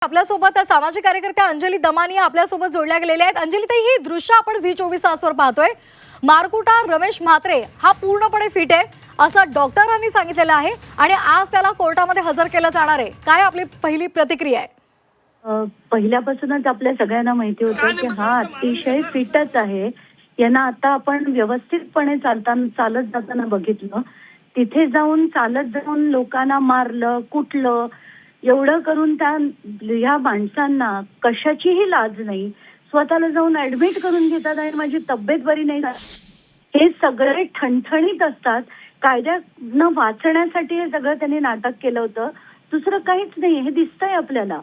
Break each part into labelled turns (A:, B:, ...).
A: आपल्यासोबत सामाजिक कार्यकर्त्या अंजली दमानी आपल्यासोबत जोडल्या गेलेल्या आहेत। अंजली ताई, ही दृश्य आपण झी24 तासवर पाहतोय। मारकुटा रमेश म्हात्रे हा पूर्णपणे फिट आहे असं डॉक्टरांनी सांगितलेलं आहे आणि आज त्याला कोर्टामध्ये हजर केलं जाणार आहे। काय आपली पहिली प्रतिक्रिया आहे?
B: पहिल्यापासूनच आपल्या सगळ्यांना माहिती होतं की हा अतिशय फिटच आहे। यांना आता आपण व्यवस्थितपणे चालत जाताना बघितलं, तिथे जाऊन चालत जाऊन लोकांना मारलं, कुटलं, एवढं करून ह्या माणसांना कशाचीही लाज नाही, स्वतःला जाऊन ऍडमिट करून घेतात आणि माझी तब्येत बरी नाही। हे सगळे ठणठणीत असतात। कायद्यानं वाचण्यासाठी हे सगळं त्यांनी नाटक केलं होतं, दुसरं काहीच नाही। हे दिसतंय आपल्याला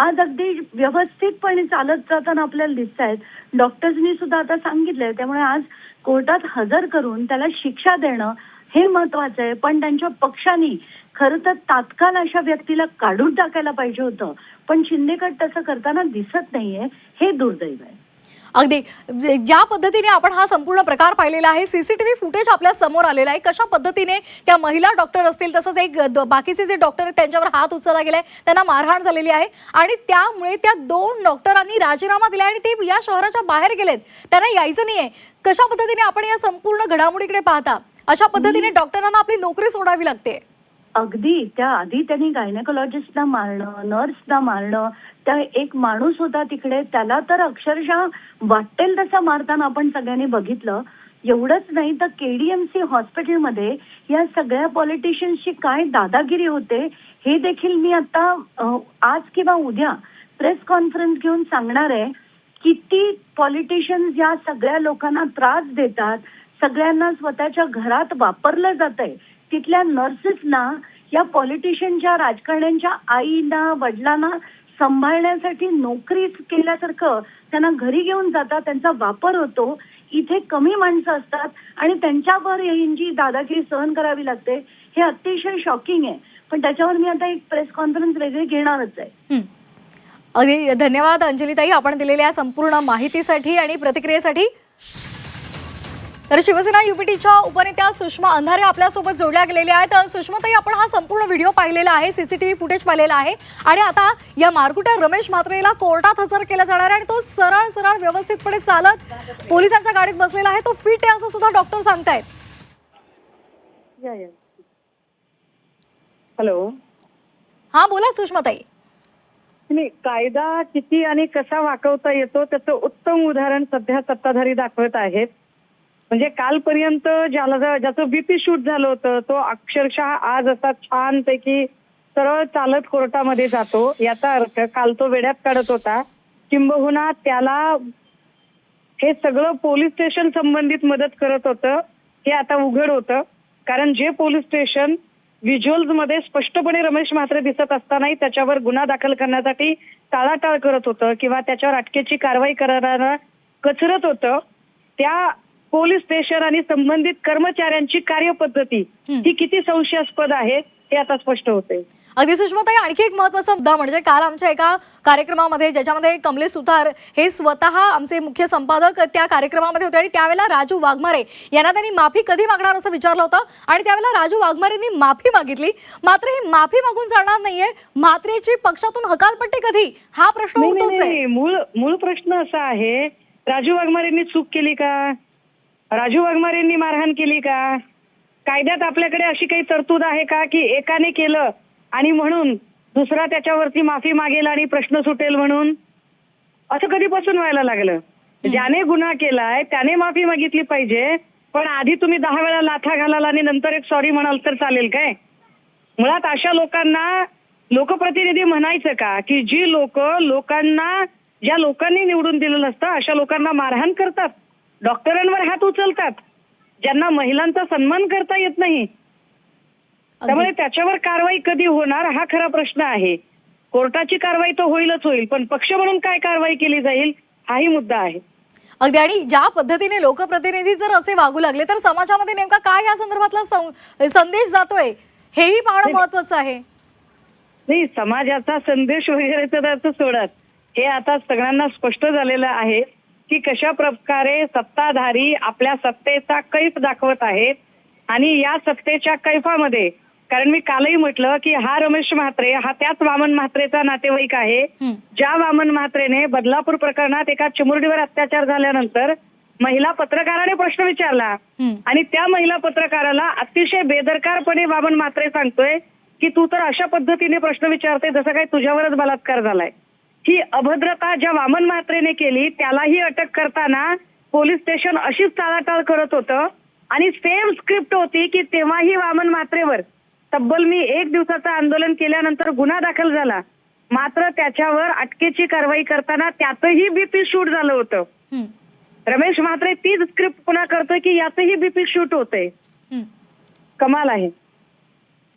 B: आज अगदी व्यवस्थितपणे चालत जाताना आपल्याला दिसत आहेत। डॉक्टर्सनी सुद्धा आता सांगितलंय, त्यामुळे आज कोर्टात हजर करून त्याला शिक्षा देणं हे महत्वाचं आहे। पण त्यांच्या पक्षाने खरं तर तात्काळ अशा व्यक्तीला काढून टाकायला पाहिजे होतं, पण शिंदेगड तसं करताना दिसत नाहीये, हे दुर्दैव आहे।
A: अगदी ज्या पद्धतीने आपण हा संपूर्ण प्रकार पाहिलेला आहे, सीसीटीव्ही फुटेज आपल्या समोर आलेला आहे, कशा पद्धतीने त्या महिला डॉक्टर असतील तसंच एक बाकीचे जे डॉक्टर आहेत त्यांच्यावर हात उचलला गेलाय, त्यांना मारहाण झालेली आहे आणि त्यामुळे त्या दोन डॉक्टरांनी राजीनामा दिला आणि ते या शहराच्या बाहेर गेलेत, त्यांना यायचं नाहीये। कशा पद्धतीने आपण या संपूर्ण घडामोडीकडे पाहता? अशा पद्धतीने डॉक्टरांना आपली नोकरी सोडावी लागते।
B: अगदी त्या आधी त्यांनी गायनेकोलॉजिस्टला मारणं, नर्सला मारणं, त्या एक माणूस होता तिकडे, त्याला तर अक्षरशः वाटेल तसा मारताना आपण सगळ्यांनी बघितलं। एवढंच नाही तर केडीएमसी हॉस्पिटलमध्ये या सगळ्या पॉलिटिशियन्सची काय दादागिरी होते हे देखील मी आता आज किंवा उद्या प्रेस कॉन्फरन्स घेऊन सांगणार आहे। किती पॉलिटिशियन्स या सगळ्या लोकांना त्रास देतात, सगळ्यांना स्वतःच्या घरात वापरलं जातंय। तिथल्या नर्सेसना या पॉलिटिशियनच्या, राजकारण्यांच्या आईना, वडिलांना सांभाळण्यासाठी नोकरी केल्यासारखं त्यांना घरी घेऊन जातात, त्यांचा वापर होतो। इथे कमी माणसं असतात आणि त्यांच्यावर यांची दादागिरी सहन करावी लागते, हे अतिशय शॉकिंग आहे। पण त्याच्यावर मी आता एक प्रेस कॉन्फरन्स वेगळी घेणारच आहे।
A: अगदी धन्यवाद अंजली ताई, आपण दिलेल्या संपूर्ण माहितीसाठी आणि प्रतिक्रियेसाठी। तर शिवसेना युपीटीच्या उपनेत्या सुषमा अंधारे आपल्यासोबत जोडल्या गेलेल्या आहेत। सुषमा ताई, आपण हा संपूर्ण व्हिडिओ पाहिलेला आहे, सीसीटीव्ही फुटेज पाहिलेला आहे आणि आता या मारकुट्या रमेश म्हात्रेला कोर्टात हजर केलं जाणार आहे आणि तो सरळ सरळ व्यवस्थितपणे चालत पोलिसांच्या गाडीत बसलेला आहे, तो फिट आहे असं सुद्धा डॉक्टर सांगतायत।
C: हॅलो,
A: हा बोला सुषमा ताई।
C: कायदा किती आणि कसा वाकवता येतो त्याचं उत्तम उदाहरण सध्या सत्ताधारी दाखवत आहेत। म्हणजे कालपर्यंत ज्याचं बीपी शूट झालं होतं तो अक्षरशः आज असा छानपैकी सरळ चालत कोर्टामध्ये जातो। याचा अर्थ काल तो वेड्यात काढत होता, किंबहुना त्याला हे सगळं पोलीस स्टेशन संबंधित मदत करत होतं हे आता उघड होतं। कारण जे पोलीस स्टेशन व्हिज्युअल्स मध्ये स्पष्टपणे रमेश म्हात्रे दिसत असतानाही त्याच्यावर गुन्हा दाखल करण्यासाठी टाळाटाळ करत होतं किंवा त्याच्यावर अटकेची कारवाई करणारा कचरत होतं, त्या पोलीस स्टेशन आणि संबंधित कर्मचाऱ्यांची कार्यपद्धती ही किती संशयास्पद आहे हे आता स्पष्ट होते।
A: अगदी सुषमाताई, आणखी एक महत्त्वाचा मुद्दा म्हणजे काल आमच्या एका कार्यक्रमामध्ये ज्याच्यामध्ये कमलेश सुतार हे स्वतः आमचे मुख्य संपादक त्या कार्यक्रमामध्ये होते आणि त्यावेळेला राजू वाघमारे यांना त्यांनी माफी कधी मागणार असं विचारलं होतं आणि त्यावेळेला राजू वाघमारेंनी माफी मागितली, मात्र ही माफी मागून चालणार नाहीये। म्हात्रेची पक्षातून हकालपट्टी कधी, हा प्रश्न उठतोच आहे।
C: मूळ प्रश्न असा आहे, राजू वाघमारेंनी चूक केली का? राजू वाघमारेंनी मारहाण केली का? कायद्यात आपल्याकडे अशी काही तरतूद आहे का की एकाने केलं आणि म्हणून दुसरा त्याच्यावरती माफी मागेल आणि प्रश्न सुटेल म्हणून? असं कधीपासून व्हायला लागलं? ज्याने गुन्हा केलाय त्याने माफी मागितली पाहिजे, पण आधी तुम्ही 10 वेळा लाथा घालाल आणि नंतर एक सॉरी म्हणाल तर चालेल काय? मुळात अशा लोकांना लोकप्रतिनिधी म्हणायचं का की जी लोकांना ज्या लोकांनी निवडून दिलेलं असतं अशा लोकांना मारहाण करतात, डॉक्टरांवर हात उचलतात, ज्यांना महिलांचा सन्मान करता येत नाही? त्यामुळे त्याच्यावर कारवाई कधी होणार हा खरा प्रश्न आहे। कोर्टाची कारवाई तर होईलच होईल, पण पक्ष म्हणून काय कारवाई केली जाईल हाही मुद्दा आहे।
A: अगदी, आणि ज्या पद्धतीने लोकप्रतिनिधी जर असे वागू लागले तर समाजामध्ये नेमका काय या संदर्भातला संदेश जातोय हेही पाहणं महत्वाचं आहे।
C: नाही, समाजाचा संदेश वगैरे तर सोडत, हे आता सगळ्यांना स्पष्ट झालेलं आहे की कशा प्रकारे सत्ताधारी आपल्या सत्तेचा कैफ दाखवत आहेत आणि या सत्तेच्या कैफामध्ये कारण मी कालही म्हटलं की हा रमेश म्हात्रे हा त्याच वामन म्हात्रेचा नातेवाईक आहे, ज्या वामन म्हात्रेने बदलापूर प्रकरणात एका चिमुरडीवर अत्याचार झाल्यानंतर महिला पत्रकाराने प्रश्न विचारला आणि त्या महिला पत्रकाराला अतिशय बेदरकारपणे वामन म्हात्रे सांगतोय की तू तर अशा पद्धतीने प्रश्न विचारते जसं काही तुझ्यावरच बलात्कार झालाय. ही अभद्रता ज्या वामन म्हात्रेने केली त्यालाही अटक करताना पोलीस स्टेशन अशीच टाळाटाळ करत होतं आणि सेम स्क्रिप्ट होती की तेव्हाही वामन म्हात्रेवर तब्बल मी 1 दिवसाचं आंदोलन केल्यानंतर गुन्हा दाखल झाला, मात्र त्याच्यावर अटकेची कारवाई करताना त्यातही बीपी शूट झालं होतं. रमेश म्हात्रे तीच स्क्रिप्ट पुन्हा करतोय की यातही बीपी शूट होतंय. कमाल आहे.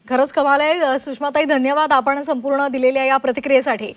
A: खरंच कमाल आहे. सुषमाताई, धन्यवाद आपण संपूर्ण दिलेल्या या प्रतिक्रियेसाठी.